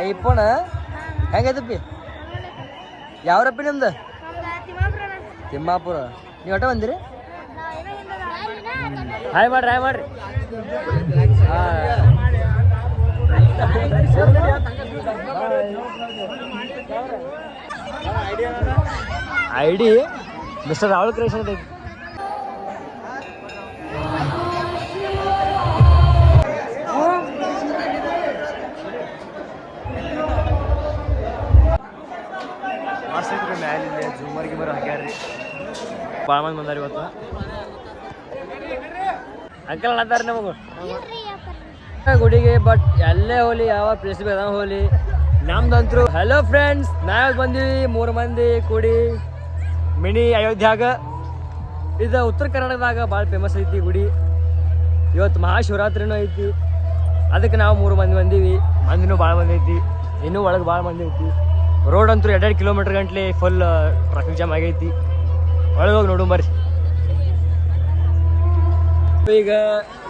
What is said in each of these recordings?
IPhone ಹೆಂಗೈತಪ್ಪಿ? ಯಾವ್ರಪ್ಪಿ ನಿಮ್ದು? ತಿಮ್ಮಾಪುರ. ನೀವು ಒಟ್ಟ ಬಂದಿರಿ? ಹಾಯ್ ಮಾಡ್ರಿ ಹಾಯ್ ಮಾಡ್ರಿ. ಐಡಿ ಮಿಸ್ಟರ್ ರಾಹುಲ್ ಕ್ರಿಯೇಷನ್ ಐತಿ. ಮಸ್ತ್ ಐತ್ರಿ ಮ್ಯಾಲಿಂದ ಜೂಮರ್ ಗಿಮರ್ ಹಾಕ್ಯಾರ್ರಿ. ಭಾಳ ಮಂದಿ ಬಂದಾರ ಇವತ್ತು. ಅಂಕಲ್ ಅನ್ನತ್ತಾರ ನಮಗೂ ಗುಡಿಗೆ. ಬಟ್ ಎಲ್ಲೇ ಹೋಲಿ ಯಾವ ಪ್ಲೇಸ್ ಬೇಡ ಹೋಲಿ ನಮ್ದಂತ್ರು. ಹಲೋ ಫ್ರೆಂಡ್ಸ್, ನಾವ್ ಬಂದೀವಿ 3 ಮಂದಿ ಕೂಡಿ ಮಿನಿ ಅಯೋಧ್ಯಾಗ. ಇದು ಉತ್ತರ ಕರ್ನಾಟಕದಾಗ ಭಾಳ ಫೇಮಸ್ ಐತಿ ಗುಡಿ. ಇವತ್ತು ಮಹಾಶಿವರಾತ್ರಿನೂ ಐತಿ, ಅದಕ್ಕೆ ನಾವು 3 ಮಂದಿ ಬಂದೀವಿ. ಮಂದಿನೂ ಭಾಳ ಮಂದಿ ಐತಿ, ಇನ್ನೂ ಒಳಗೆ ಭಾಳ ಮಂದಿ ಐತಿ. ರೋಡ್ ಅಂತೂ 2 ಕಿಲೋಮೀಟರ್ ಗಂಟ್ಲೆ ಫುಲ್ ಟ್ರಾಫಿಕ್ ಜಾಮ್ ಆಗೈತಿ. ಒಳಗೆ ಹೋಗಿ ನೋಡು ಬರ್ರಿ. ಈಗ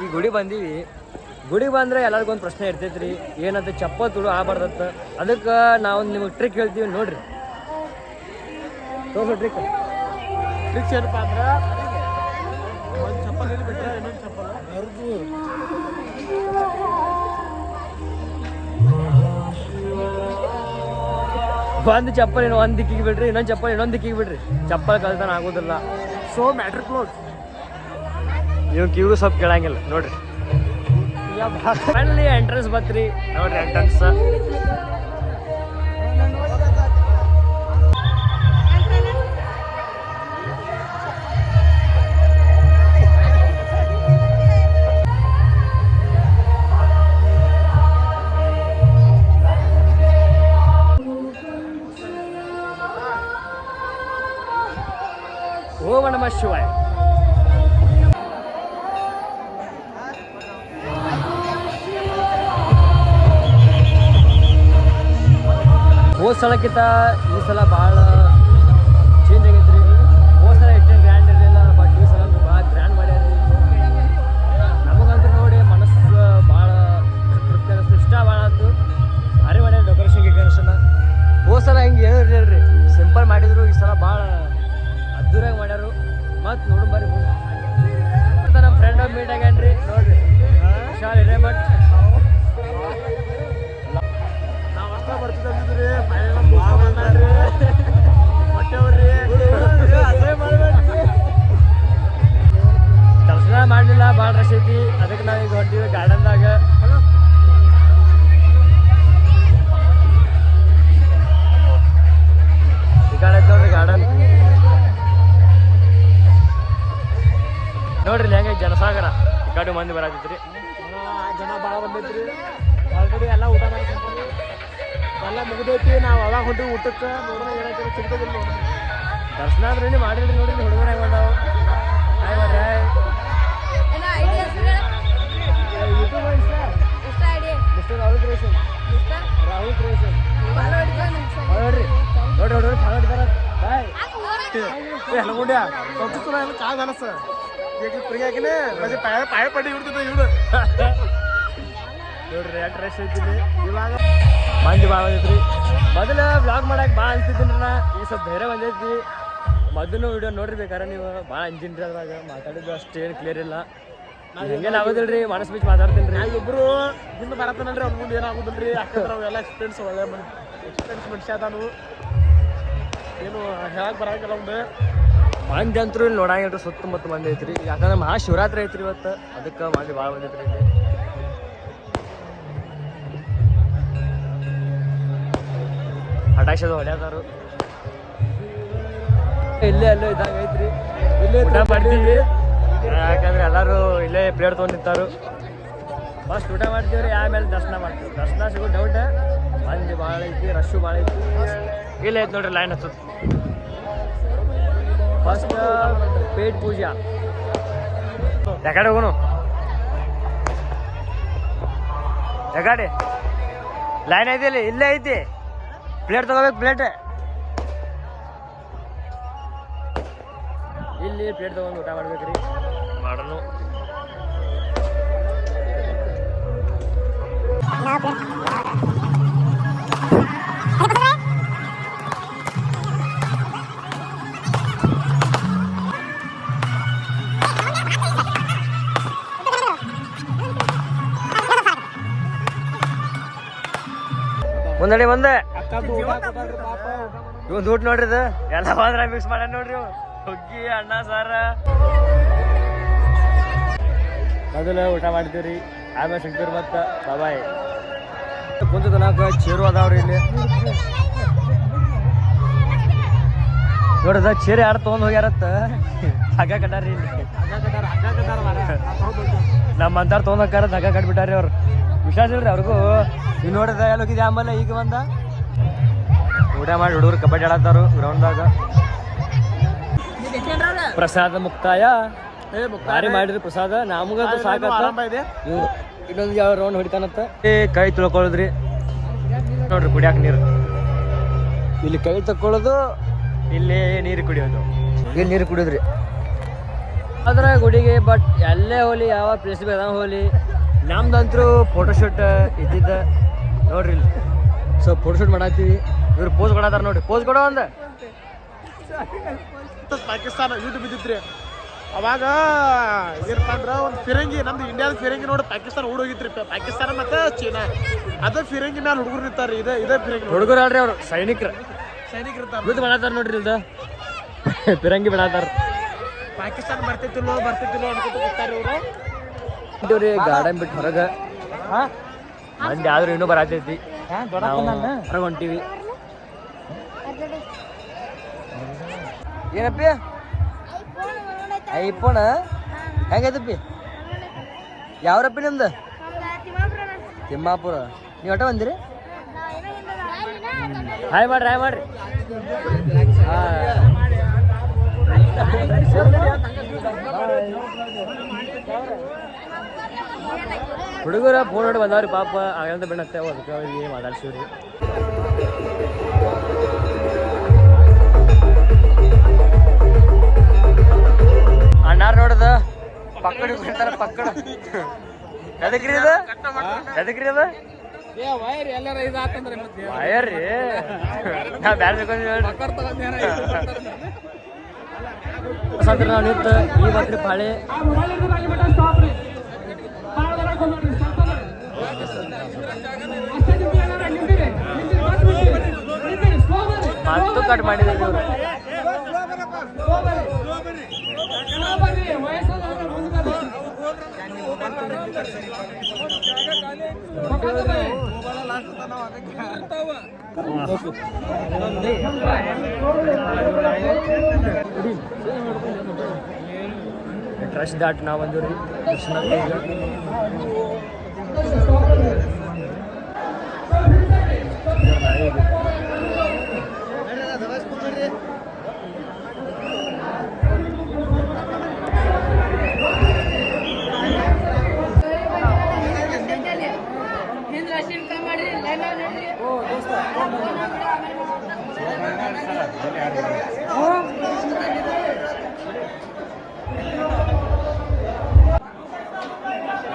ಈ ಗುಡಿ ಬಂದೀವಿ. ಗುಡಿಗೆ ಬಂದರೆ ಎಲ್ಲರಿಗೊಂದು ಪ್ರಶ್ನೆ ಇರ್ತೈತ್ರಿ, ಏನಂತ ಚಪ್ಪಲ್ ತುಳು ಆಗ್ಬಾರ್ದತ್ತ. ಅದಕ್ಕೆ ನಾವು ನಿಮಗೆ ಟ್ರಿಕ್ ಹೇಳ್ತೀವಿ ನೋಡ್ರಿ. ತೋರ್ಸೋ ಟ್ರಿಕ್ ಏನಪ್ಪ ಅಂದ್ರೆ, ಒಂದು ಚಪ್ಪಲ್ ಬಿಟ್ಟರೆ ಇನ್ನೊಂದು ಚಪ್ಪಲ್ ಒಂದು ಚಪ್ಪಲ್ ಒಂದು ದಿಕ್ಕಿಗೆ ಬಿಡ್ರಿ, ಇನ್ನೊಂದು ಚಪ್ಪಲ್ ಇನ್ನೊಂದು ದಿಕ್ಕಿಗೆ ಬಿಡ್ರಿ. ಚಪ್ಪಲ್ ಕಲ್ತಾನ ಆಗೋದಿಲ್ಲ. So matter close. ನೀವು ಕಿವಿಗೂ ಸ್ವಲ್ಪ ಕೇಳಂಗಿಲ್ಲ ನೋಡ್ರಿ. ಫೈನಲಿ ಎಂಟ್ರೆನ್ಸ್ ಬತ್ರಿ ನೋಡ್ರಿ. ಎಂಟ್ರೆನ್ಸ್ ಓಂ ನಮಃ ಶಿವಾಯ. ಹೋದ ಸಲಕ್ಕಿಂತ ಈ ಸಲ ಭಾಳ ಚೇಂಜ್ ಆಗೈತ್ರಿ. ಹೋದ ಸಲ ಎಷ್ಟೇನು ಗ್ರ್ಯಾಂಡ್ ಇರಲಿಲ್ಲ, ಬಟ್ ಈ ಸಲ ಭಾಳ ಗ್ರ್ಯಾಂಡ್ ಮಾಡ್ಯಾರ. ನಮಗಂತೂ ನೋಡಿ ಮನಸ್ಸು ಭಾಳ ತೃಪ್ತಿ ಅನ್ನಿಸ್ತು, ಇಷ್ಟ ಭಾಳ ಆಯ್ತು. ಭಾರಿ ಮಾಡ್ಯಾರ ಡೆಕೋರೇಷನ್ ಗಿಕೋರೇಷನ್. ಹೋದ ಸಲ ಹಿಂಗೆ ಏನೂ ಇರಲಿಲ್ಲ ರೀ, ಸಿಂಪಲ್ ಮಾಡಿದ್ರು. ಈ ಸಲ ಭಾಳ ಅದ್ದೂರಾಗಿ ಮಾಡ್ಯಾರು. ಮತ್ತು ನೋಡು ಬರ್ರಿ ಮತ್ತು ನಮ್ಮ ಫ್ರೆಂಡ್ ಒಬ್ಬ ಮೀಟ್ ಆಗ್ಯಾನ್ರಿ ನೋಡ್ರಿ. ವಿಶಾಲ್ ಹಿರೇಮಠ್. ಬರ್ತಿದ್ರಿ ದರ್ಶನ ಮಾಡಲಿಲ್ಲ, ಭಾಳ ರಶ್ ಐತಿ. ಅದಕ್ಕೆ ನಾವೀಗ ಹೊಂಟಿವಿ ಗಾರ್ಡನ್ದಾಗ. ಈ ಕಡೆ ಐತೆ ನೋಡ್ರಿ ಗಾರ್ಡನ್. ನೋಡ್ರಿ ಹೆಂಗೈತಿ ಜನಸಾಗರ. ಈ ಕಡೆ ಮಂದಿ ಬರತೈತ್ರಿ, ಜನ ಭಾಳ ಬಂದೈತ್ರಿ. ಆಲ್ರೆಡಿ ಎಲ್ಲ ಊಟ ಮಾಡ್ಕೊಂಡ್ರಿ, ಎಲ್ಲ ಮುಗಿದೈತಿ. ನಾವು ಅವಾಗ ಹೊಂಟಿವಿ ಊಟಕ್ಕೆ. ನೋಡೋಣ ಏನೈತಿ ಸಿಗ್ತದಿಲ್ಲ. ನೋಡ್ರಿ ದರ್ಶನ ಆದ್ರೆ ಮಾಡಿಲ್ರಿ. ನೋಡ್ರಿ ಹುಡುಗರು ಹೆಂಗೆ ಬಂದಾವ. ಹಾಯ್ ಮಾಡ್ರಿ hi. YouTube mister Rahul creation. Rahul creation ನೋಡ್ರಿ. ನೋಡ್ರಿ ನೋಡ್ರಿ ಫಾಲೋ ಹೊಡಿತಾರ. ಬಾಯ್ ಎಲ್ಲ ಗುಡ್ಯ ತೊತ್ತು ಎಲ್ಲ ಕಾಲ್ ಅನಸ ಈಗ ಫ್ರೀ ಆಗಿನೇ ಮತ್ತೆ ಪಾಯ ಪಡಿ ಬಿಡ್ತಿದ್ದ ಇವನು. ನೋಡ್ರಿ ಎಷ್ಟು ರಶ್ ಐತಿಲ್ಲಿ. ಇವಾಗ ಮಂದಿ ಭಾಳ ಬಂದೈತ್ರಿ. ಮೊದಲು ವ್ಲಾಗ್ ಮಾಡಕ್ಕೆ ಭಾಳ ಅನ್ಸಿದ್ದೀನಿ ನಾ. ಈಗ ಸ್ವಲ್ಪ ಬೇರೆ ಬಂದೈತಿ. ಮೊದಲು ವಿಡಿಯೋ ನೋಡ್ರಿ ಬೇಕಾರೆ ನೀವು. ಭಾಳ ಅಂಜಿನ್ರಿ ಅದ್ರಾಗ. ಮಾತಾಡಿದ್ದು ಅಷ್ಟೇನು ಕ್ಲಿಯರ್ ಇಲ್ಲ. ಹೆಂಗೇನು ಆಗೋದಿಲ್ಲ ರೀ, ಮನಸ್ಸು ಬಿಚ್ಚಿ ಮಾತಾಡ್ತೀನಿ ರೀ. ಇಬ್ಬರು ಹಿಂದೆ ಬರತ್ತಾನಲ್ರಿ, ಅವ್ನ ಮುಂದೆ ಏನಾಗೋದಿಲ್ಲ ರೀ. ಯಾಕಂದ್ರೆ ಅವೆಲ್ಲ ಎಕ್ಸ್ಪೀರಿಯನ್ಸ್ ಒಳ್ಳೆ ಎಕ್ಸ್ಪೀರಿಯನ್ಸ್ ಮನುಷ್ಯ ಅದಾನು. ಏನು ಹೇಳಕ್ಕೆ ಬರೋಂಗಿಲ್ಲ ಒಂದು. ಮಂದಿ ಅಂತರೂ ಇಲ್ಲಿ ನೋಡಂಗಿಲ್ರಿ. ಸುತ್ತಮುತ್ತ ಮಂದಿ ಐತ್ರಿ. ಯಾಕಂದ್ರೆ ಮಹಾಶಿವರಾತ್ರಿ ಐತ್ರಿ ಇವತ್ತು, ಅದಕ್ಕೆ ಮಂದಿ ಭಾಳ ಬಂದೈತ್ರಿ ಇಲ್ಲಿ. ಹಟಾಶದ ಹೊಡ್ಯಾದಾರು ಇಲ್ಲೇ ಅಲ್ಲೋ ಇದ್ದಂಗೆ ಐತ್ರಿ. ಇಲ್ಲೇ ಊಟ ಮಾಡ್ತೀವಿ, ಯಾಕಂದ್ರೆ ಎಲ್ಲರೂ ಇಲ್ಲೇ ಪ್ಲೇಟ್ ತೊಗೊಂಡು ನಿಂತಾರು. ಫಸ್ಟ್ ಊಟ ಮಾಡ್ತೀವಿ ರೀ, ಆಮೇಲೆ ದರ್ಶನ ಮಾಡ್ತೀವಿ. ದರ್ಶನ ಸಿಗೋ ಡೌಟ್. ಮಂದಿ ಭಾಳ ಐತಿ, ರಶ್ಶು ಭಾಳ ಐತಿ. ಇಲ್ಲೇ ಐತೆ ನೋಡ್ರಿ ಲೈನ್ ಹಚ್ಚೋದು. ಫಸ್ಟ್ ಪೇಟ್ ಪೂಜಾ. ಯಾಕಡೆ ಹೋಗೋಣ? ಯಾಕಡೆ ಲೈನ್ ಐತಿ? ಇಲ್ಲಿ ಇಲ್ಲೇ ಐತಿ. ಪ್ಲೇಟ್ ತಗೋಬೇಕು. ಪ್ಲೇಟ್ ಇಲ್ಲಿ ಪ್ಲೇಟ್ ತಗೊಂಡು ಊಟ ಮಾಡ್ಬೇಕ್ರಿ. ಮಾಡೋಣ. ಮುಂದಡಿ ಮುಂದೆ ಇವಂದು ಊಟ ನೋಡ್ರಿ ಇದು ಎಲ್ಲ ಬಂದ್ರ ಮಿಕ್ಸ್ ಮಾಡ್ಯಾನ ನೋಡ್ರಿ ಇವ್ ಹುಗ್ಗಿ ಅನ್ನ ಸಾರ ಮೊದಲು ಊಟ ಮಾಡ್ತೀವ್ರಿ ಆಮೇಲೆ ಸಿಗ್ತೀವ್ರಿ ಮತ್ತೆ ಬಾಯ್ ಕುಂತು ತನಕ ಚೇರು ಅದಾವ್ರಿ ಇಲ್ಲಿ ನೋಡ್ದ ಚೇರು ಯಾರು ತೊಗೊಂಡ್ ಹೋಗ್ಯಾರತ್ತ ಹಗ್ಗ ಕಟ್ಟಾರಿ ಇಲ್ಲಿ ನಮ್ಮಂತಾರ ತೊಗೊಂಡ್ ಹೋಗ್ಯಾರ ಹಗ್ಗ ಕಟ್ಬಿಟ್ಟಾರಿ ಅವ್ರು ವಿಶ್ವಾಸ ಇಲ್ರಿ ಅವ್ರಿಗೂ ನೀವು ನೋಡಿದ ಎಲ್ಲ ಹೋಗಿದ್ದೆ ಆಮೇಲೆ ಈಗ ಬಂದ ಊಟ ಮಾಡಿ ಹುಡುಗರು ಕಬಡ್ಡಿ ಆಡತ್ತಾರು ಗ್ರೌಂಡ್ದಾಗ ಪ್ರಸಾದ ಮುಕ್ತಾಯ ಭಾರಿ ಮಾಡಿದ್ರಿ ಪ್ರಸಾದ ನಮಗಂತೂ ಸಾಕತ್ತ ಇನ್ನೊಂದು ಯಾವ ರೌಂಡ್ ಹೊಡಿತಾನತ್ತ ಕೈ ತೊಳ್ಕೊಳ್ಳೋದ್ರಿ ನೋಡ್ರಿ ಕುಡಿಯಾಕ ನೀರು ಇಲ್ಲಿ ಕೈ ತಕ್ಕೊಳ್ಳೋದು ಇಲ್ಲಿ ನೀರು ಕುಡಿಯೋದು ಇಲ್ಲಿ ನೀರು ಕುಡಿಯೋದ್ರಿ ಅದ್ರ ಗುಡಿಗೆ ಬಟ್ ಎಲ್ಲೇ ಹೋಲಿ ಯಾವ ಪ್ಲೇಸ್ ಬೇಡ ಹೋಲಿ ನಮ್ದಂತರೂ ಫೋಟೋಶೂಟ್ ಇದ್ದಿದ್ದ ನೋಡ್ರಿ ಇಲ್ಲಿ ಸೊ ಫೋಟೋಶೂಟ್ ಮಾಡತ್ತೀವಿ ಇವ್ರು ಪೋಸ್ ಕೊಡತ್ತಾರ ನೋಡ್ರಿ ಪೋಸ್ ಕೊಡೋ ಅಂದ ಪಾಕಿಸ್ತಾನ ಯುದ್ಧ ಬಿದ್ದಿತ್ರಿ ಅವಾಗ ಏನಪ್ಪ ಅಂದ್ರೆ ಒಂದು ಫಿರಂಗಿ ನಮ್ದು ಇಂಡಿಯಾದ ಫಿರಂಗಿ ನೋಡಿ ಪಾಕಿಸ್ತಾನ ಓಡೋಗಿತ್ರಿ ಪಾಕಿಸ್ತಾನ ಮತ್ತೆ ಚೀನಾ ಅದೇ ಫಿರಂಗಿ ಮ್ಯಾಲ ಹುಡುಗರು ನಿಂತಾರ್ರಿ ಇದೇ ಫಿರಂಗಿ ಹುಡುಗರು ಅಲ್ರಿ ಅವ್ರು ಸೈನಿಕರು ಇರ್ತಾರ ಯುದ್ಧ ಮಾಡತ್ತಾರ ನೋಡ್ರಿ ಇಲ್ದ ಫಿರಂಗಿ ಬಿಡತ್ತಾರ ಪಾಕಿಸ್ತಾನ ಬರ್ತಿತ್ತಿಲ್ಲೋ ಅನ್ಕೊತ ಗೊತ್ತಾರ ಇವ್ರು ಗಾರ್ಡನ್ ಬಿಟ್ಟು ಹೊರಗೆ ಮಂದಿ ಆದ್ರೂ ಇನ್ನೂ ಬರತೈತಿ ಹೊರಗೆ ಹೊಂಟಿವಿ ಏನಪ್ಪಿ ಐಫೋನ್ ಹೆಂಗೈತಪ್ಪಿ ಯಾವ್ರಪ್ಪಿ ನಿಮ್ದು ತಿಮ್ಮಾಪುರ ನೀವು ಒಟ್ಟ ಬಂದಿರಿ ಹಾಯ್ ಮಾಡ್ರಿ ಹುಡುಗರ ಫೋನ್ ನೋಡಿ ಬಂದವ್ರಿ ಪಾಪ ಆಗಂತ ಬೆಣ್ಣತ್ತೆ ಅದಕ್ಕೆ ಅವ್ರಿಗೆ ಮಾತಾಡ್ಸಿವ್ರಿ ಅಣ್ಣಾರ್ ನೋಡದ ಪಕ್ಕಡ ಬಿಡ್ತಾರ ಪಕ್ಕಡ ಎದಕ್ರಿ ಅದ ವಯರ್ ರೀ ನಾ ಬ್ಯಾಡ ನಾವು ನಿಂತ ಈ ಬಕ್ರಿ ಪಾಳೆ ಮತ್ತು ಕಟ್ ಮಾಡಿದ್ರು ಇವರು ಟ್ರಶ್ ದಾಟ್ ನಾವು ಬಂದಿವ್ರಿ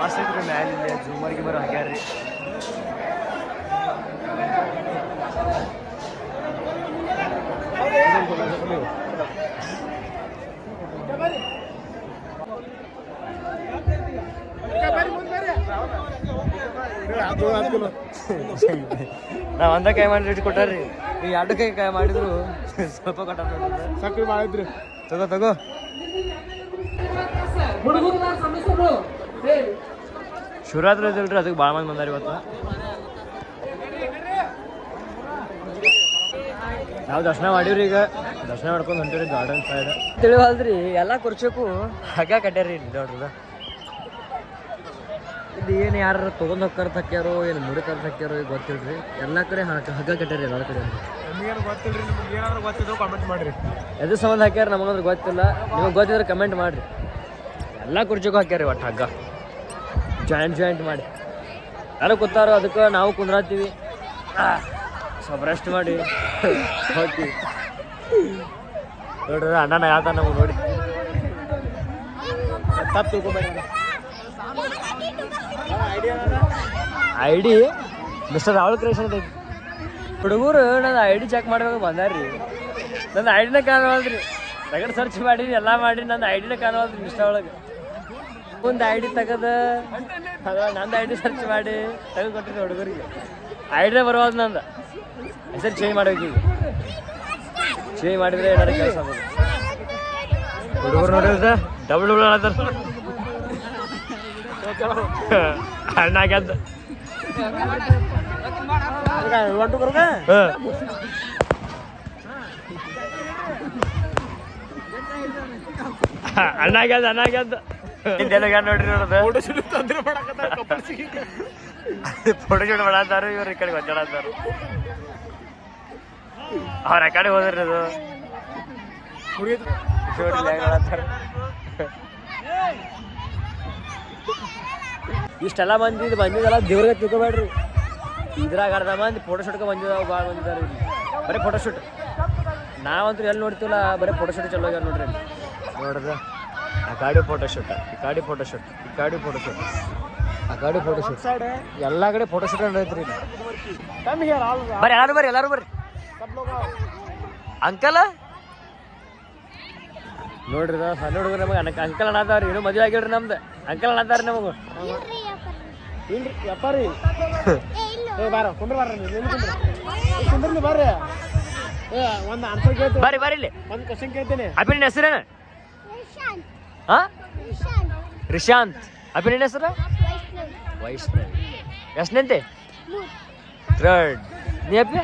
ಮಸ್ತ್ ಮ್ಯಾಲಿಲ್ಲ ಜೂಮರ್ಗೆ ಬರೋ ಹಾಕ್ಯಾರ್ರಿ ನಾವ್ ಒಂದ ಕೈ ಮಾಡಿ ರೇಟ್ ಕೊಟ್ಟಾರ್ರಿ ಈ ಎರಡು ಕೈ ಮಾಡಿದ್ರು ಸ್ವಲ್ಪ ಕೊಟ್ಟ ಸಕ್ರಿ ಮಾಡಿದ್ರಿ ತಗೋ ಶಿವರಾತ್ರಿ ಐತಲ್ರಿ ಅದಕ್ಕೆ ಭಾಳ ಮಂದಿ ಬಂದಾರ ಇವತ್ತು ನಾವು ದರ್ಶನ ಮಾಡೀವ್ರಿ ಈಗ ದರ್ಶನ ಮಾಡ್ಕೊಂಡು ಹೊಂಟಿವ್ರಿ ಗಾರ್ಡನ್ ಸೈಡ್ ತಿಳಿವಲ್ದ್ರಿ ಎಲ್ಲ ಕುರ್ಚಕ್ಕೂ ಹಗ್ಗ ಕಟ್ಟ್ಯಾರಿ ನೋಡ್ರದ ಇದು ಏನು ಯಾರು ತೊಗೊಂಡ್ ಹೋಗ್ತಾರ ಹಾಕ್ಯಾರೋ ಏನು ಮುಡಿತಾರ ಹಾಕ್ಯಾರೋ ಈಗ ಗೊತ್ತಿಲ್ರಿ ಎಲ್ಲ ಕಡೆ ಹಗ್ಗ ಕಟ್ಟ್ಯಾರಿ ಎಲ್ಲ ಕಡೆ ಗೊತ್ತಿಲ್ರಿ ನಿಮ್ಗೆ ಏನಾದ್ರು ಗೊತ್ತಿದ್ರು ಕಮೆಂಟ್ ಮಾಡ್ರಿ ಎದು ಸಂಬಂಧ ಹಾಕ್ಯಾರ ನಮಗಂದ್ರೆ ಗೊತ್ತಿಲ್ಲ ನಿಮಗೆ ಗೊತ್ತಿದ್ರೆ ಕಮೆಂಟ್ ಮಾಡಿರಿ ಎಲ್ಲ ಕುರ್ಚಿಗೂ ಹಾಕ್ಯಾರಿ ಒಟ್ಟು ಹಗ್ಗ ಜಾಯಿಂಟ್ ಮಾಡಿ ಎಲ್ಲ ಕೂತಾರೋ ಅದಕ್ಕೆ ನಾವು ಕುಂದ್ರಾತೀವಿ ಸ್ವಲ್ಪ ರೆಸ್ಟ್ ಮಾಡಿ ಹೋಗ್ತೀವಿ ನೋಡ್ರಿ ಅಣ್ಣನ ಯಾತ ನಮಗೆ ನೋಡಿ ತಪ್ಪು ತಿಳ್ಕೊಬೇಡ ಐಡಿ ಮಿಸ್ಟರ್ ರಾಹುಲ್ ಕ್ರಿಯೇಷನ್ ಐತಿ ಹುಡುಗರು ನನ್ನ ಐಡಿ ಚೆಕ್ ಮಾಡ್ಬೇಕು ಬಂದಾರ್ರಿ ನನ್ನ ಐಡಿನ ಕಾಣವಲ್ರಿ ತೆಗೆದು ಸರ್ಚ್ ಮಾಡಿ ಎಲ್ಲ ಮಾಡಿ ನನ್ನ ಐಡಿನ ಕಾಣವಲ್ರಿ ಇನ್ಸ್ಟಾ ಒಳಗೆ ಒಂದು ಐಡಿ ತೆಗೆದು ನಂದು ಐಡಿ ಸರ್ಚ್ ಮಾಡಿ ತೆಗೆದು ಕೊಟ್ಟಿದ್ದೆ ಹುಡುಗರಿಗೆ ಐಡಿಯಾ ಬರೋದು ನಂದು ಹೆಸರು ಚೇಂಜ್ ಮಾಡ್ಬೇಕು ಈಗ ಚೇಂಜ್ ಮಾಡಿದ್ರೆ ಏನಾದ್ರು ಕೆಲಸ ಆಗೋದು ಹುಡುಗರು ನೋಡಿದ್ರೆ ಡಬಲ್ ಅದಾರ ಅಣ್ಣ ಗೆದ್ದ ಒಂಟು ಬರೋಗ ಅಣ್ಣ ಗೆದ್ದ ನೋಡ್ರಿ ನೋಡೋದು ಫೋಟೋ ಶೂಟ್ ತೊಂದ್ರೆ ಮಾಡಕತ್ತಾರ ಕಪ್ಪಲ್ಸಿಗೆ ಫೋಟೋ ಶೂಟ್ ಮಾಡತ್ತಾರ ಇವ್ರು ಈ ಕಡೆ ಒದ್ದಾಡತ್ತಾರ ಅವ್ರ ಆ ಕಡೆ ಹೋದ್ರಿ ಅದು ಇಷ್ಟೆಲ್ಲ ಮಂದಿ ಇದು ಬಂದಿದ್ದಲ್ಲ ದೇವ್ರಿಗೆ ತಿಳ್ಕೊಬೇಡ್ರಿ ಇದ್ರಾಗ ಅರ್ಧ ಮಂದಿ ಫೋಟೋ ಶೂಟ್ಗೆ ಬಂದಿದ್ದಾವೆ ಭಾಳ ಬಂದಿದ್ದಾರೆ ಇಲ್ಲಿ ಬರೀ ಫೋಟೋ ಶೂಟ್ ನಾವಂತೂ ಎಲ್ಲಿ ನೋಡ್ತೀವಲ್ಲ ಬರೀ ಫೋಟೋ ಶೂಟ್ ಚಲೋ ಆಗ್ಯಾವ ನೋಡ್ರಿ ನೋಡ್ರಿ ಆ ಗಾಡಿ ಫೋಟೋ ಶೂಟ್ ಈ ಗಾಡಿ ಫೋಟೋ ಶೂಟ್ ಈ ಗಾಡಿ ಫೋಟೋ ಶೂಟ್ ಆ ಗಾಡಿ ಫೋಟೋ ಶೂಟ್ ಎಲ್ಲ ಕಡೆ ಫೋಟೋ ಶೂಟ್ ನಡೀತ್ರಿ ಬರ್ರಿ ಎಲ್ಲರೂ ಬರ್ರಿ ಅಂಕಲ್ ನೋಡ್ರಿ ಸಣ್ಣ ಹುಡುಗರು ನಮಗೆ ಅಂಕಲ್ ಅನ್ನತಾವ್ರಿ ಇನ್ನೂ ಮದುವೆ ಆಗಿಡ್ರಿ ನಮ್ದು ಅಂಕಲ್ ಅನ್ನತಾರ ನಮಗೂ ಇಲ್ರಿ ವ್ಯಾಪಾರಿ ಏ ಬಾರ ಕುಂಡ್ರಿ ಬಾರ ಕುಂದ್ರಿ ಬರ್ರಿ ಏ ಒಂದು ಆನ್ಸರ್ ಕೇಳ್ತೀನಿ ಬರ್ರಿ ಇಲ್ಲಿ ಒಂದು ಕ್ವಶನ್ ಕೇಳ್ತೀನಿ ಅಪ್ಪಿ ನಿನ್ನ ಹೆಸರೇನು ಹಾ ರಿಶಾಂತ್ ಅಪ್ಪಿ ನಿನ್ನ ಹೆಸರು ವೈಷ್ಣವ್ ಎಷ್ಟನೆಂತೆ ಥರ್ಡ್ ನೀ ಅಪ್ಪಿ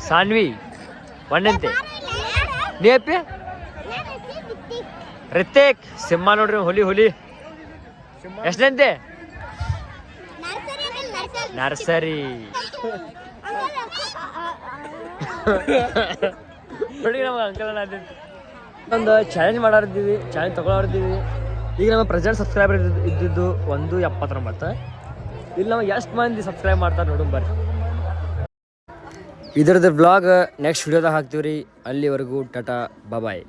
ಸಾನ್ವಿ ಒಂದೆಂತೆ ನೀ ಅಪ್ಪಿ ರಿತಿಕ್ ಸಿಂಹ ನೋಡ್ರಿ ಹುಲಿ ಎಷ್ಟನೆಂತೆ ನರ್ಸರಿ ನೋಡಿ ನಮಗೆ ಅಂಕಲ್ ಒಂದು ಚಾಲೆಂಜ್ ಮಾಡೋರಿದ್ದೀವಿ ಚಾಲೆಂಜ್ ತೊಗೊಳೋರಿದ್ದೀವಿ ಈಗ ನಮ್ಮ ಪ್ರೆಸೆಂಟ್ ಸಬ್ಸ್ಕ್ರೈಬರ್ ಇದ್ದಿದ್ದು 179 ಇಲ್ಲಿ ನಮಗೆ ಎಷ್ಟು ಮಂದಿ ಸಬ್ಸ್ಕ್ರೈಬ್ ಮಾಡ್ತಾರೆ ನೋಡು ಬರ್ರಿ ಇದ್ರದ್ದು ಬ್ಲಾಗ್ ನೆಕ್ಸ್ಟ್ ವಿಡಿಯೋದಾಗ ಹಾಕ್ತೀವಿ ರೀ ಅಲ್ಲಿವರೆಗೂ ಟಾಟಾ ಬಾಯ್